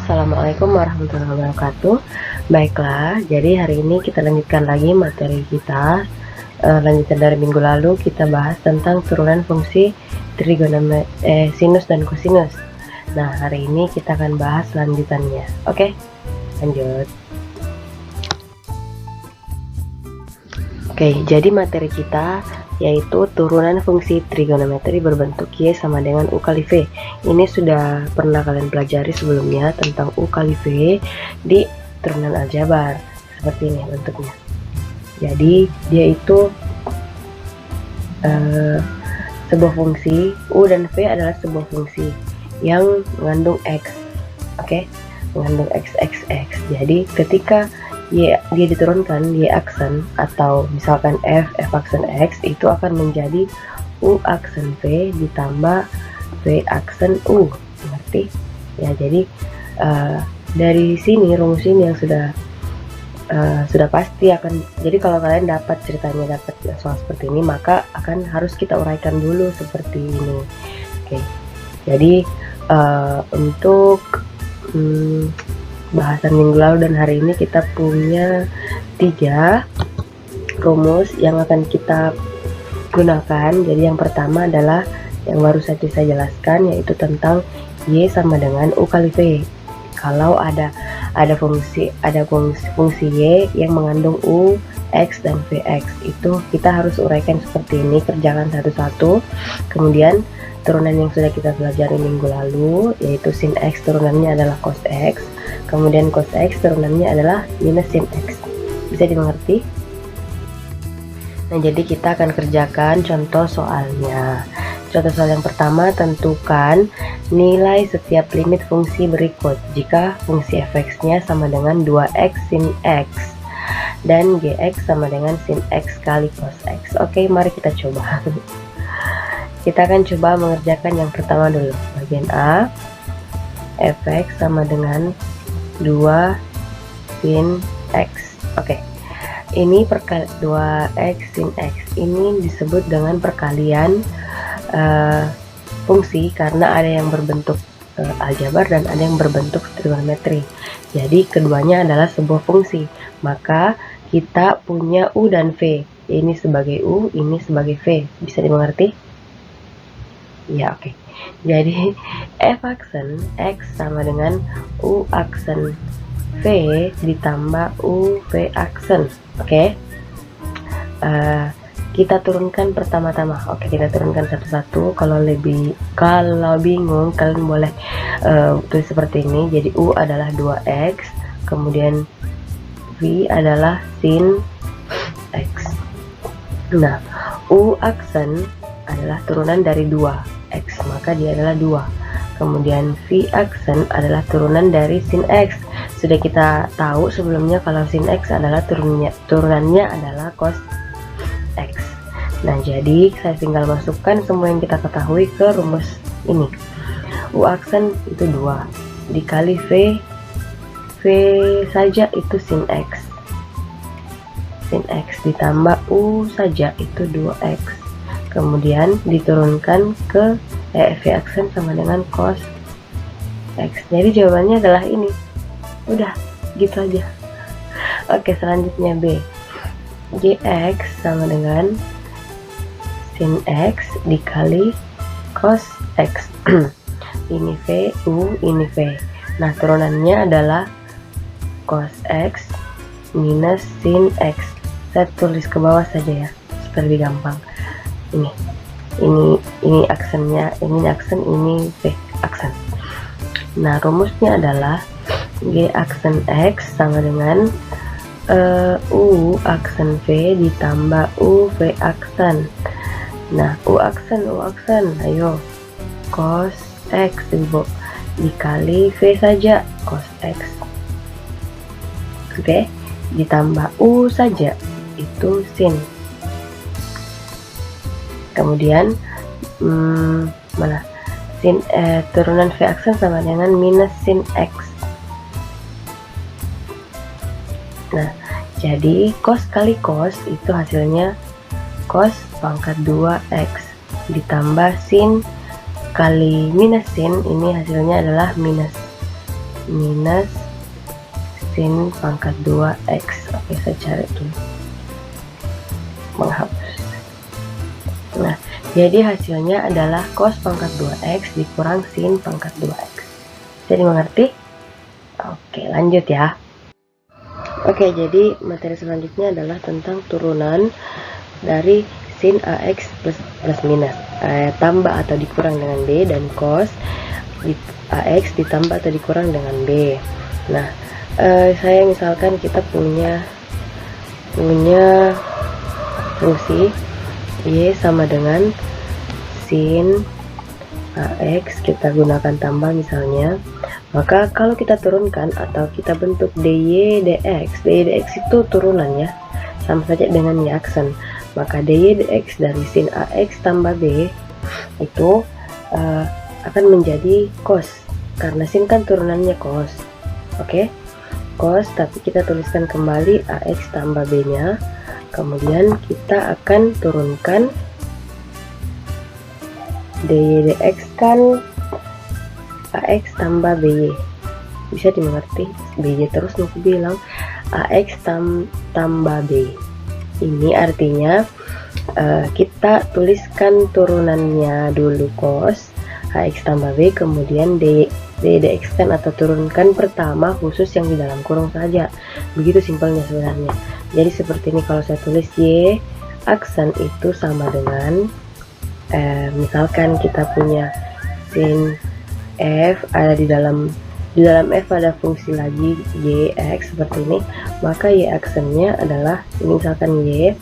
Assalamualaikum warahmatullahi wabarakatuh. Baiklah, jadi hari ini kita lanjutkan lagi materi kita. Lanjutan dari minggu lalu kita bahas tentang turunan fungsi sinus dan kosinus. Nah, hari ini kita akan bahas lanjutannya. Oke, lanjut. Oke, jadi materi kita yaitu turunan fungsi trigonometri berbentuk Y sama dengan U kali V. Ini sudah pernah kalian pelajari sebelumnya tentang U kali V di turunan aljabar. Seperti ini bentuknya. Jadi dia itu sebuah fungsi, U dan V adalah sebuah fungsi yang mengandung X. Oke, mengandung X. Jadi ketika Y dia diturunkan Y aksen atau misalkan F aksen X, itu akan menjadi U aksen V ditambah V aksen U. Ngerti? Ya, jadi dari sini rumus ini yang sudah pasti akan, jadi kalau kalian dapat ceritanya, dapat soal seperti ini, maka akan harus kita uraikan dulu seperti ini. Oke, jadi untuk bahasan minggu lalu dan hari ini kita punya 3 rumus yang akan kita gunakan. Jadi yang pertama adalah yang baru saja saya jelaskan, yaitu tentang Y sama dengan U kali V. Kalau ada fungsi Y yang mengandung U, X dan Vx, itu kita harus uraikan seperti ini, kerjakan satu-satu. Kemudian turunan yang sudah kita pelajari minggu lalu, yaitu sin X turunannya adalah cos X, kemudian cos X turunannya adalah minus sin X. Bisa dimengerti? Nah, jadi kita akan kerjakan contoh soalnya. Contoh soal yang pertama, tentukan nilai setiap limit fungsi berikut jika fungsi fx-nya sama dengan 2x sin x dan gx sama dengan sin x kali cos x. Oke, mari kita coba. Kita akan coba mengerjakan yang pertama dulu. Bagian A, fx sama dengan 2 sin x. Oke, ini 2x sin x ini disebut dengan perkalian fungsi karena ada yang berbentuk aljabar dan ada yang berbentuk trigonometri. Jadi keduanya adalah sebuah fungsi, maka kita punya U dan V. Ini sebagai U, ini sebagai V. Bisa dimengerti? Ya, oke. Jadi F aksen X sama dengan U aksen V ditambah U V aksen. Oke. Kita turunkan pertama-tama. Oke, kita turunkan satu-satu. Kalau bingung, kalian boleh tulis seperti ini. Jadi U adalah 2x, kemudian V adalah sin x. Nah, U aksen adalah turunan dari 2x, maka dia adalah 2. Kemudian V aksen adalah turunan dari sin x. Sudah kita tahu sebelumnya kalau sin x adalah turunannya adalah cos X. Nah, jadi saya tinggal masukkan semua yang kita ketahui ke rumus ini. U aksen itu 2 dikali V saja itu sin X. Sin X ditambah U saja itu 2X. Kemudian diturunkan ke V aksen sama dengan cos X. Jadi jawabannya adalah ini. Udah, gitu aja. Oke, selanjutnya B. Gx sama dengan sin X dikali cos X. Ini V, U, ini V. Nah, turunannya adalah cos X minus sin X. Saya tulis ke bawah saja ya, supaya lebih gampang. Ini aksennya, ini aksen, ini V aksen. Nah, rumusnya adalah G aksen X sama dengan U aksen V ditambah U V aksen. Nah, U aksen, ayo cos X ibu dikali V saja cos X. Oke, ditambah U saja itu sin. Kemudian sin turunan V aksen sama dengan minus sin X. Nah, jadi cos kali cos itu hasilnya cos pangkat 2x ditambah sin kali minus sin, ini hasilnya adalah minus minus sin pangkat 2x. Oke, saya cari dulu, menghapus. Nah, jadi hasilnya adalah cos pangkat 2x dikurang sin pangkat 2x. Jadi mengerti? Oke, lanjut ya. Oke, jadi materi selanjutnya adalah tentang turunan dari sin AX plus minus, tambah atau dikurang dengan B, dan cos AX ditambah atau dikurang dengan B. Nah, saya misalkan kita punya fungsi Y sama dengan sin AX, kita gunakan tambah misalnya. Maka kalau kita turunkan atau kita bentuk dy dx itu turunannya sama saja dengan y aksen. Maka dy dx dari sin AX tambah B itu akan menjadi cos, karena sin kan turunannya cos. Oke, cos, tapi kita tuliskan kembali AX tambah B nya. Kemudian kita akan turunkan dy dx kan AX tambah BY. Bisa dimengerti? BY terus aku bilang AX tambah B. Ini artinya kita tuliskan turunannya dulu cos AX tambah B, kemudian dy dx kan atau turunkan pertama khusus yang di dalam kurung saja. Begitu simpelnya sebenarnya. Jadi seperti ini kalau saya tulis Y aksen itu sama dengan misalkan kita punya sin F, ada di dalam F ada fungsi lagi YX seperti ini, maka Y aksennya adalah, ini misalkan Y,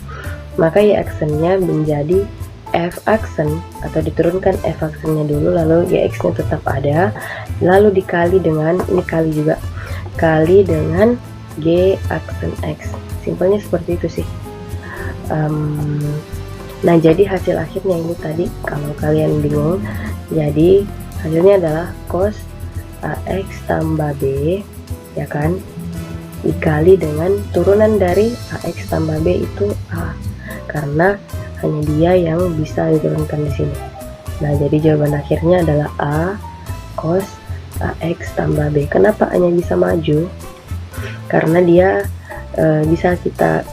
maka Y aksennya menjadi F aksen, atau diturunkan F aksennya dulu, lalu YX nya tetap ada, lalu dikali dengan, ini kali juga, kali dengan G aksen X. Simpelnya seperti itu sih. Nah, jadi hasil akhirnya ini tadi, kalau kalian bingung, jadi hasilnya adalah cos AX tambah B, ya kan, dikali dengan turunan dari AX tambah B itu A, karena hanya dia yang bisa diturunkan di sini. Nah, jadi jawaban akhirnya adalah A cos AX tambah B. Kenapa hanya bisa maju? Karena dia bisa kita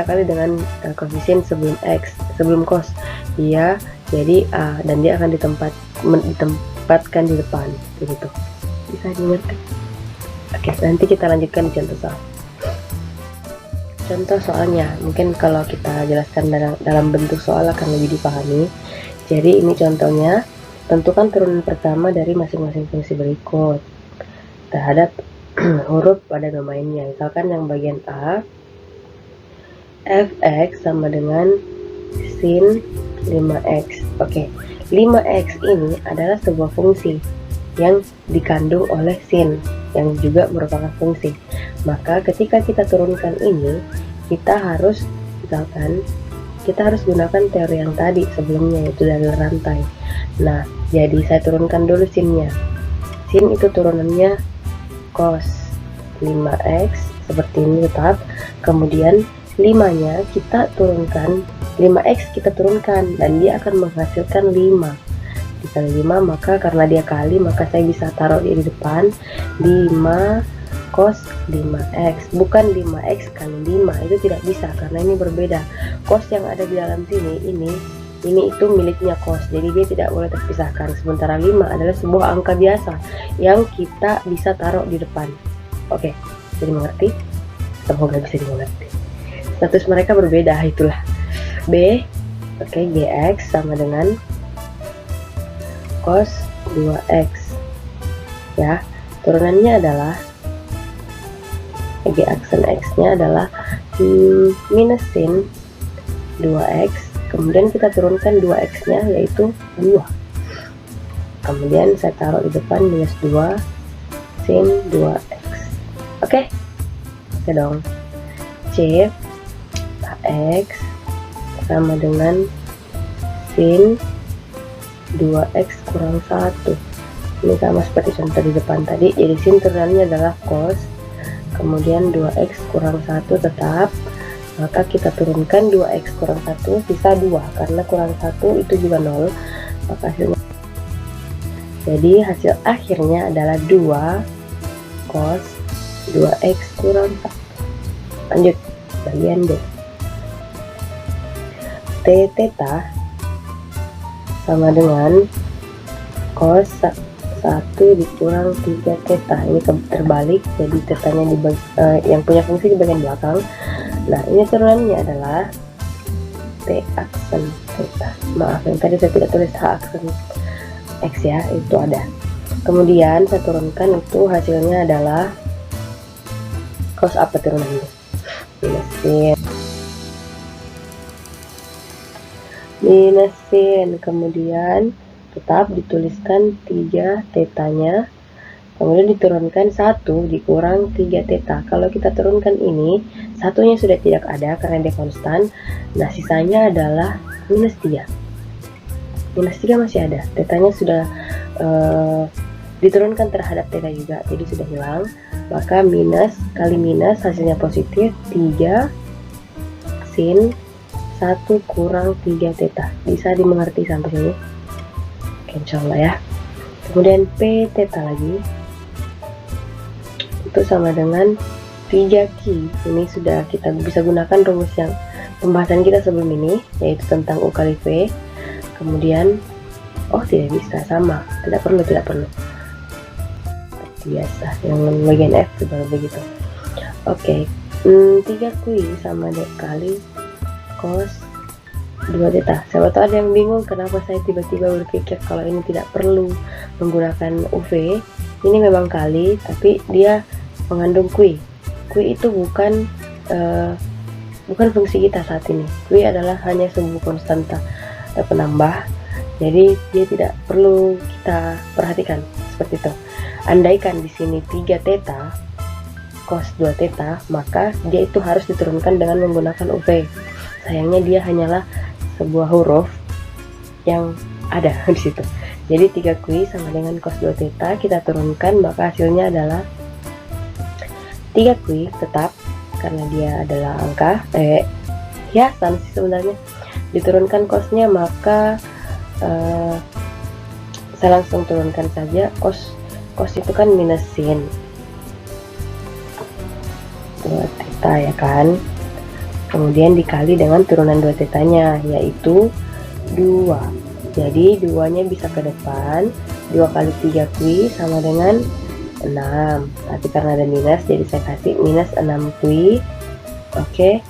kali dengan koefisien sebelum X, sebelum cos dia, jadi A, dan dia akan ditempatkan di depan, begitu. Bisa dimengerti? Oke, nanti kita lanjutkan di contoh soal. Contoh soalnya, mungkin kalau kita jelaskan dalam bentuk soal akan lebih dipahami. Jadi ini contohnya, tentukan turunan pertama dari masing-masing fungsi berikut terhadap huruf pada domainnya. Misalkan yang bagian A, fx sama dengan sin 5x. Oke, 5x ini adalah sebuah fungsi yang dikandung oleh sin, yang juga merupakan fungsi. Maka ketika kita turunkan ini, kita harus gunakan teori yang tadi sebelumnya, yaitu dari rantai. Nah, jadi saya turunkan dulu sinnya. Sin itu turunannya cos 5x seperti ini tetap. Kemudian 5-nya kita turunkan, 5x kita turunkan, dan dia akan menghasilkan 5 dikali 5, maka karena dia kali, maka saya bisa taruh dia di depan 5 cos 5x, bukan 5x kali 5, itu tidak bisa karena ini berbeda. Cos yang ada di dalam sini ini itu miliknya cos, jadi dia tidak boleh terpisahkan. Sementara 5 adalah sebuah angka biasa yang kita bisa taruh di depan. Oke, jadi mengerti? Semoga bisa dimengerti. Status mereka berbeda, itulah. B, oke, gx sama dengan cos 2x. Ya, turunannya adalah G aksen x-nya adalah minus sin 2x. Kemudian kita turunkan 2x-nya yaitu 2. Kemudian saya taruh di depan minus 2 sin 2x. Oke dong. C x sama dengan sin 2x kurang 1. Ini sama seperti contoh di depan tadi. Jadi sin turunannya adalah cos, kemudian 2x kurang 1 tetap, maka kita turunkan 2x kurang 1 sisa 2, karena kurang 1 itu juga 0, maka hasilnya, jadi hasil akhirnya adalah 2 cos 2x kurang 1. Lanjut, bagian B. T theta sama dengan cos 1 dikurang 3 theta. Ini terbalik, jadi tetanya yang punya fungsi di bagian belakang. Nah, ini turunannya adalah T aksen theta. Maaf, yang tadi saya tidak tulis H aksen X ya, itu ada. Kemudian saya turunkan, itu hasilnya adalah cos apa turunannya? Minus sin. Kemudian tetap dituliskan 3 tetanya, kemudian diturunkan 1 dikurang 3 theta. Kalau kita turunkan ini, satunya sudah tidak ada karena dia konstan. Nah, sisanya adalah minus 3. Minus 3 masih ada, tetanya sudah diturunkan terhadap theta juga, jadi sudah hilang. Maka minus kali minus hasilnya positif, 3 sin 1 kurang 3 theta. Bisa dimengerti sampai sini? Oke, insyaallah ya. Kemudian P theta lagi, itu sama dengan 3Q. Ini sudah kita bisa gunakan rumus yang pembahasan kita sebelum ini, yaitu tentang U kali V. Kemudian tidak bisa, sama, tidak perlu biasa, yang bagian F juga begitu. Oke, 3Q sama kali cos 2 theta. Siapa tahu ada yang bingung kenapa saya tiba-tiba berpikir kalau ini tidak perlu menggunakan UV. Ini memang kali, tapi dia mengandung Q. Q itu bukan fungsi kita saat ini. Q adalah hanya sebuah konstanta penambah, jadi dia tidak perlu kita perhatikan seperti itu. Andaikan di sini 3 theta cos 2 theta, maka dia itu harus diturunkan dengan menggunakan UV. Sayangnya dia hanyalah sebuah huruf yang ada di situ. Jadi 3Q sama dengan cos 2 theta, kita turunkan, maka hasilnya adalah 3Q tetap, karena dia adalah angka hiasan sih sebenarnya. Diturunkan cosnya, maka saya langsung turunkan saja. Cos itu kan minus sin 2 theta ya kan, kemudian dikali dengan turunan 2 tetanya, yaitu 2. Jadi 2-nya bisa ke depan, 2 kali 3Q sama dengan 6. Tapi karena ada minus, jadi saya kasih minus 6Q. Oke,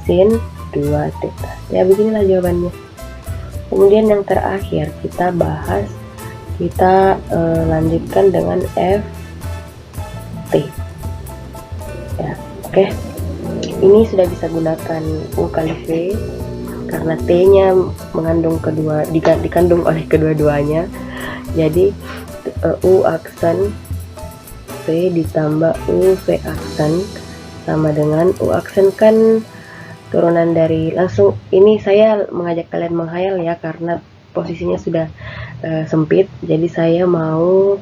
sin 2 theta. Ya, beginilah jawabannya. Kemudian yang terakhir kita bahas, kita lanjutkan dengan Ft ya. Oke, ini sudah bisa gunakan U kali V karena T nya mengandung dikandung oleh kedua-duanya. Jadi U aksen V ditambah U V aksen sama dengan U aksen kan turunan dari, langsung ini saya mengajak kalian menghayal ya, karena posisinya sudah sempit, jadi saya mau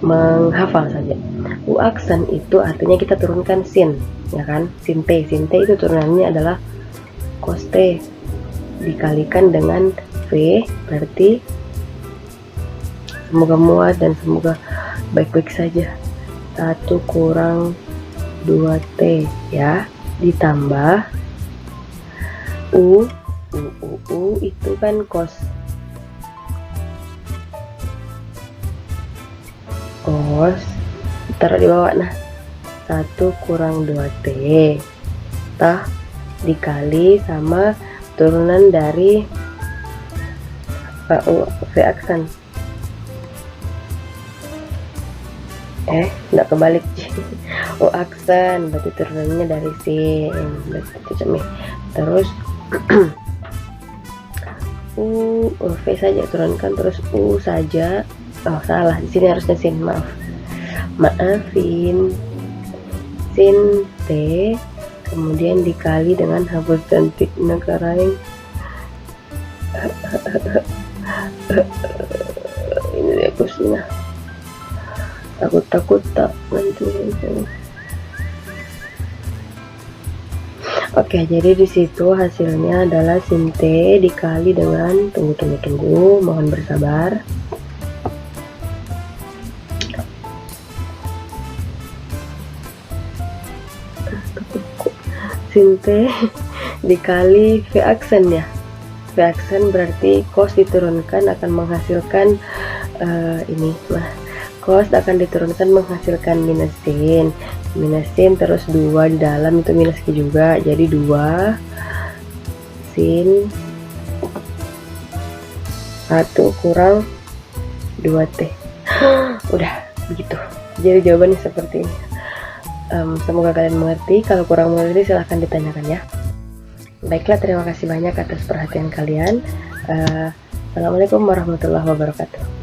menghafal saja. U aksen itu artinya kita turunkan sin, ya kan, sin T itu turunannya adalah cos T dikalikan dengan V, berarti semoga muat dan semoga baik-baik saja. 1 kurang 2T ya, ditambah U itu kan cos taruh di bawah. Nah, 1 kurang 2T dikali sama turunan dari V aksen. Nggak kebalik. U aksen berarti turunannya dari sin, terus V saja turunkan, terus U saja. Salah, di sini harusnya sin, maafin. Sin T kemudian dikali dengan hapus cantik negara yang ini dia pusingnya, takut tak nanti. Oke, jadi di situ hasilnya adalah sin T dikali dengan tunggu, mohon bersabar. sin T dikali V aksen ya. V aksen berarti cos diturunkan akan menghasilkan ini mah, cos akan diturunkan menghasilkan minus sin terus 2 di dalam itu minus Q juga, jadi 2 sin 1 kurang 2T. Udah begitu, jadi jawabannya seperti ini. Semoga kalian mengerti. Kalau kurang mengerti silahkan ditanyakan ya. Baiklah, terima kasih banyak atas perhatian kalian. Assalamualaikum warahmatullahi wabarakatuh.